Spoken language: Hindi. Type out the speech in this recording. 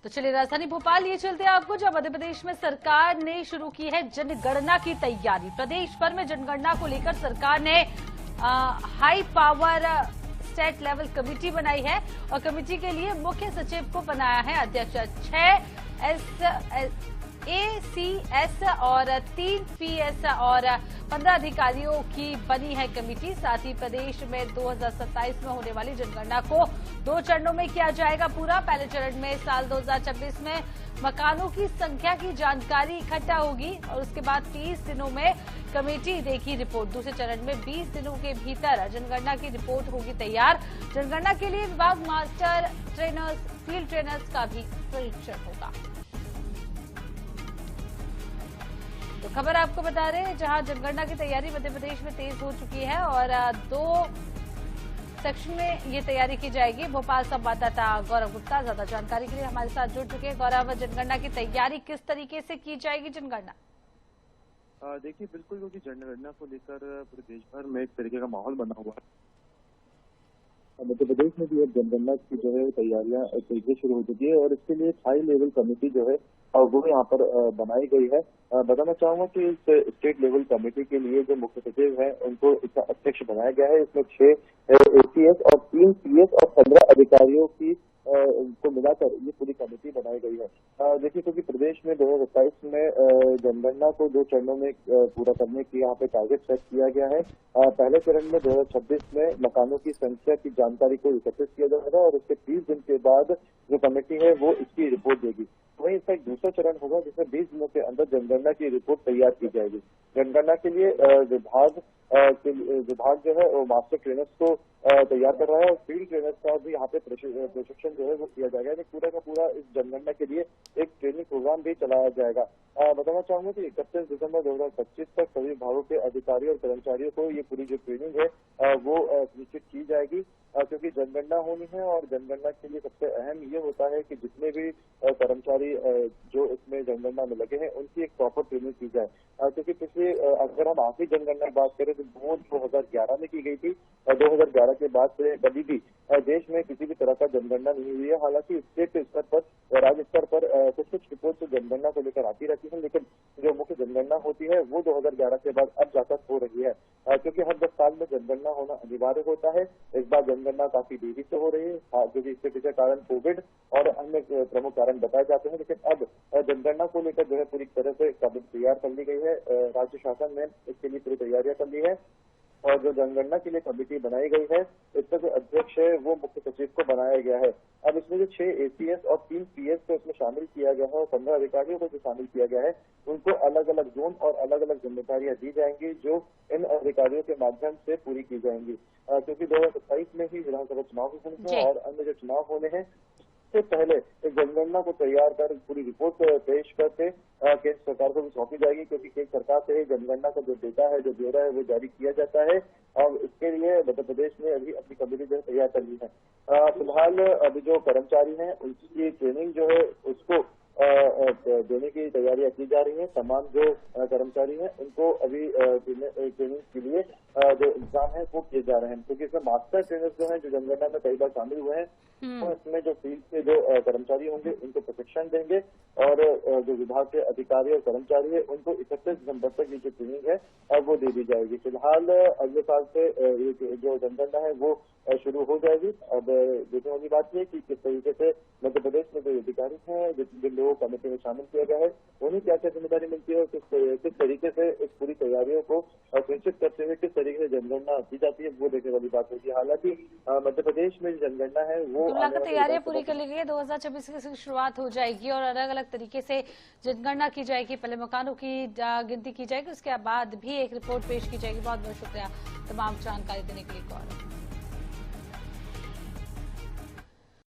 तो चलिए राजधानी भोपाल ये चलते हैं आपको, जब मध्य प्रदेश में सरकार ने शुरू की है जनगणना की तैयारी। प्रदेश भर में जनगणना को लेकर सरकार ने high power state level committee बनाई है और कमेटी के लिए मुख्य सचिव को बनाया है अध्यक्ष। 6 ACS और 3 PS और 15 अधिकारियों की बनी है कमेटी। साथ ही प्रदेश में 2027 में होने वाली जनगणना को 2 चरणों में किया जाएगा पूरा। पहले चरण में साल 2026 में मकानों की संख्या की जानकारी इकट्ठा होगी और उसके बाद 30 दिनों में कमेटी देगी रिपोर्ट। दूसरे चरण में 20 दिनों के भीतर जनगणना की रिपोर्ट होगी तैयार। जनगणना के लिए विभाग मास्टर ट्रेनर्स, फील्ड ट्रेनर्स का भी प्रशिक्षण होगा। तो खबर आपको बता रहे हैं, जहां जनगणना की तैयारी मध्य प्रदेश में तेज हो चुकी है और 2 सेक्शन में ये तैयारी की जाएगी। भोपाल संवाददाता गौरव गुप्ता ज्यादा जानकारी के लिए हमारे साथ जुड़ चुके हैं। गौरव, जनगणना की तैयारी किस तरीके से की जाएगी जनगणना? देखिए, बिल्कुल, क्योंकि जनगणना को लेकर पूरे देश भर में एक तरीके का माहौल बना हुआ है। मध्य प्रदेश में भी अब जनगणना की जो है तैयारियां तेजी शुरू हो चुकी है और इसके लिए हाई लेवल कमेटी जो है वो यहाँ पर बनाई गई है। बताना चाहूंगा कि इस स्टेट लेवल कमेटी के लिए जो मुख्य सचिव है उनको इसका अध्यक्ष बनाया गया है। इसमें 6 ACS और 3 PS और 15 अधिकारियों की को मिलाकर ये पूरी कमेटी बनाई गई है। देखिए, क्योंकि प्रदेश में 2027 में जनगणना को 2 चरणों में पूरा करने की यहाँ पे टारगेट सेट किया गया है। पहले चरण में 2026 में मकानों की संख्या की जानकारी को एकत्रित किया जाएगा और उसके 30 दिन के बाद जो कमेटी है वो इसकी रिपोर्ट देगी। वहीं इसका एक दूसरा चरण होगा जिसमें 20 दिनों के अंदर जनगणना की रिपोर्ट तैयार की जाएगी। जनगणना के लिए विभाग जो है वो मास्टर ट्रेनर्स को तैयार कर रहा है और फील्ड ट्रेनर्स का भी यहाँ पे प्रशिक्षण जो है वो किया जाएगा। यानी पूरा का पूरा इस जनगणना के लिए एक ट्रेनिंग प्रोग्राम भी चलाया जाएगा। बताना चाहूंगा कि 31 दिसंबर 2025 तक सभी विभागों के अधिकारियों और कर्मचारियों को ये पूरी जो ट्रेनिंग है वो सुनिश्चित की जाएगी, क्योंकि जनगणना होनी है और जनगणना के लिए सबसे अहम ये होता है कि जितने भी कर्मचारी जो इसमें जनगणना में लगे हैं उनकी एक प्रॉपर ट्रेनिंग की जाए। क्योंकि पिछले अगर हम आखिरी जनगणना की बात करें तो वो 2011 में की गई थी और 2011 के बाद से कभी भी देश में किसी भी तरह का जनगणना नहीं हुई है। हालांकि स्टेट स्तर पर, राज्य स्तर पर कुछ रिपोर्ट जनगणना को लेकर आती रहती है, लेकिन जो मुख्य जनगणना होती है वो 2011 के बाद अब जाकर हो रही है, क्योंकि हर 10 साल में जनगणना होना अनिवार्य होता है। इस बार जनगणना काफी देरी से हो रही है, क्योंकि इसके पीछे कारण कोविड और अन्य प्रमुख कारण बताए जाते हैं। लेकिन अब जनगणना को लेकर जो है पूरी तरह से काबिल तैयार कर ली गई है। राज्य शासन ने इसके लिए पूरी तैयारियां कर ली है और जो जनगणना के लिए कमेटी बनाई गई है इसका जो अध्यक्ष है वो मुख्य सचिव को बनाया गया है। अब इसमें जो 6 ACS और 3 PS को इसमें शामिल किया गया है और 15 अधिकारियों को जो शामिल किया गया है उनको अलग अलग जोन और अलग अलग जिम्मेदारियां दी जाएंगी जो इन अधिकारियों के माध्यम से पूरी की जाएंगी, क्योंकि 2027 में ही विधानसभा चुनाव की संख्या और अन्य जो चुनाव होने हैं से पहले इस जनगणना को तैयार कर पूरी रिपोर्ट पेश करके केंद्र सरकार को भी सौंपी जाएगी, क्योंकि केंद्र सरकार से ही जनगणना का जो डेटा है, जो ब्यौरा है वो जारी किया जाता है और इसके लिए मध्य प्रदेश ने अभी अपनी कमेटी जो है तैयार कर ली है। फिलहाल अभी जो कर्मचारी हैं उनकी ट्रेनिंग जो है उसको देने की तैयारियां की जा रही हैं। तमाम जो कर्मचारी हैं उनको अभी ट्रेनिंग के लिए जो एग्जाम है वो किए जा रहे हैं, क्योंकि इसमें मास्टर ट्रेनर्स जो हैं जो जनगणना में कई बार शामिल हुए हैं तो इसमें जो फील्ड के जो कर्मचारी होंगे उनको प्रशिक्षण देंगे और जो विभाग के अधिकारी और कर्मचारी है उनको 31 दिसंबर तक ये जो ट्रेनिंग है वो दे दी जाएगी। फिलहाल अगले साल से जो जनगणना है वो शुरू हो जाएगी। अब देखने वाली बात यह कि किस तरीके से मध्य प्रदेश में जो अधिकारी हैं, जिन लोगों को कमेटी में शामिल किया गया है, उन्हें क्या क्या जिम्मेदारी मिलती है और किस तरीके से इस पूरी तैयारियों को सुनिश्चित करते हुए किस तरीके से जनगणना की जाती है वो देखने वाली बात होगी। हालांकि मध्य प्रदेश में जनगणना है वो तैयारियां पूरी कर ली गई है। 2026 की शुरुआत हो जाएगी और अलग अलग तरीके से जनगणना की जाएगी। पहले मकानों की गिनती की जाएगी, उसके बाद भी एक रिपोर्ट पेश की जाएगी। बहुत बहुत शुक्रिया तमाम जानकारी देने के लिए गौरव।